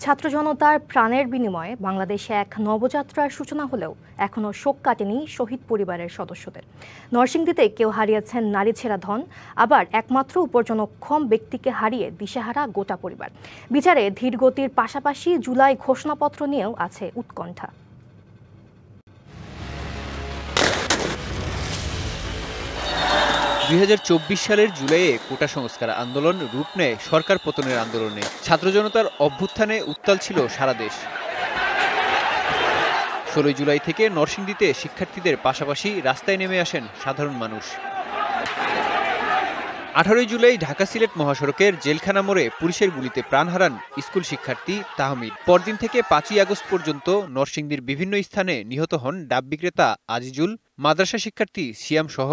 ছাত্র জনতার প্রাণের বিনিময়ে বাংলাদেশে এক নবযাত্রার সূচনা হলেও এখনও শোক কাটেনি শহীদ পরিবারের সদস্যদের। নরসিংদীতে কেউ হারিয়েছেন নারী ছেঁড়া ধন, আবার একমাত্র উপার্জনক্ষম ব্যক্তিকে হারিয়ে দিশেহারা গোটা পরিবার। বিচারে ধীরগতির পাশাপাশি জুলাই ঘোষণাপত্র নিয়েও আছে উৎকণ্ঠা। ২০২৪ সালের জুলাইয়ে কোটা সংস্কার আন্দোলন রূপ নেয় সরকার পতনের আন্দোলনে। ছাত্র জনতার অভ্যুত্থানে উত্তাল ছিল সারা দেশ। ১৬ জুলাই থেকে নরসিংদীতে শিক্ষার্থীদের পাশাপাশি রাস্তায় নেমে আসেন সাধারণ মানুষ। ১৮ জুলাই ঢাকা সিলেট মহাসড়কের জেলখানা মোড়ে পুলিশের গুলিতে প্রাণ হারান স্কুল শিক্ষার্থী তাহমিদ। পরদিন থেকে ৫ই আগস্ট পর্যন্ত নরসিংদীর বিভিন্ন স্থানে নিহত হন ডাব বিক্রেতা আজিজুল, মাদ্রাসা শিক্ষার্থী সিয়াম সহ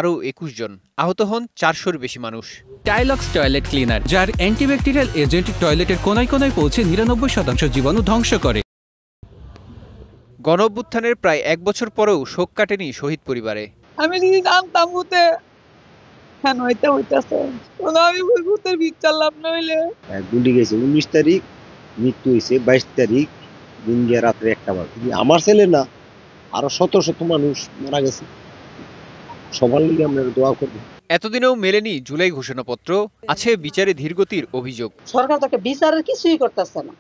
আরও ২১ জন। আহত হন ৪০০-র বেশি মানুষ। টাইলক্স টয়লেট ক্লিনার, যার অ্যান্টিব্যাকটেরিয়াল এজেন্ট টয়লেটের কোনায় কোনায় পৌঁছে ৯৯% জীবাণু ধ্বংস করে। গণঅভ্যুত্থানের প্রায় ১ বছর পরেও শোক কাটেনি শহীদ পরিবারে। আমি যদি জানতাম ভূতে কেন হইতেছে, আমি ভূতের বিচারলাম নইলে। গুলি গেছে ১৯ তারিখ, মৃত্যু হয়েছে ২২ তারিখ দিন গিয়ে রাত্রে ১টা বাজে। আমার ছেলে না, আরো শত শত মানুষ মারা গেছে। সবার লিগে আমরা দোয়া করব। এতদিনেও মেলেনি জুলাই ঘোষণাপত্র, আছে বিচারে ধীরগতির অভিযোগ। সরকার তো বিচারের কিছুই করতেছে না।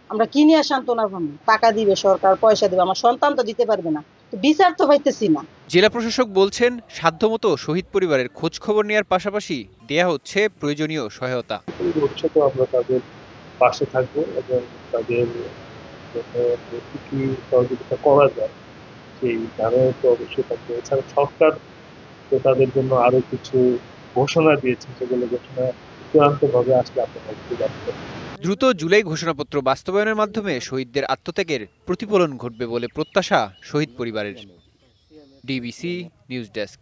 আমরা কি নিয়ে সান্ত্বনা পাবো? টাকা দিবে সরকার, পয়সা দিবে, আমার সন্তান তো দিতে পারবে না, তো বিচার তো হইতেছি না। জেলা প্রশাসক বলছেন, সাধ্যমতো শহীদ পরিবারের খোঁজ খবর নেওয়ার পাশাপাশি দেয়া হচ্ছে প্রয়োজনীয় সহায়তা। ভবিষ্যতে আমরা তাদের পাশে থাকবো এবং তাদের কি সহযোগিতা করা যায় সেই ধারণা তো অবশ্যই থাকবে। এছাড়া সরকার তো তাদের জন্য আরো কিছু ঘোষণা দিয়েছে, সেগুলো ঘোষণা চূড়ান্তভাবে আসলে আপনারা বুঝতে পারবেন। দ্রুত জুলাই ঘোষণাপত্র বাস্তবায়নের মাধ্যমে শহীদদের আত্মত্যাগের প্রতিফলন ঘটবে বলে প্রত্যাশা শহীদ পরিবারের। DBC news desk.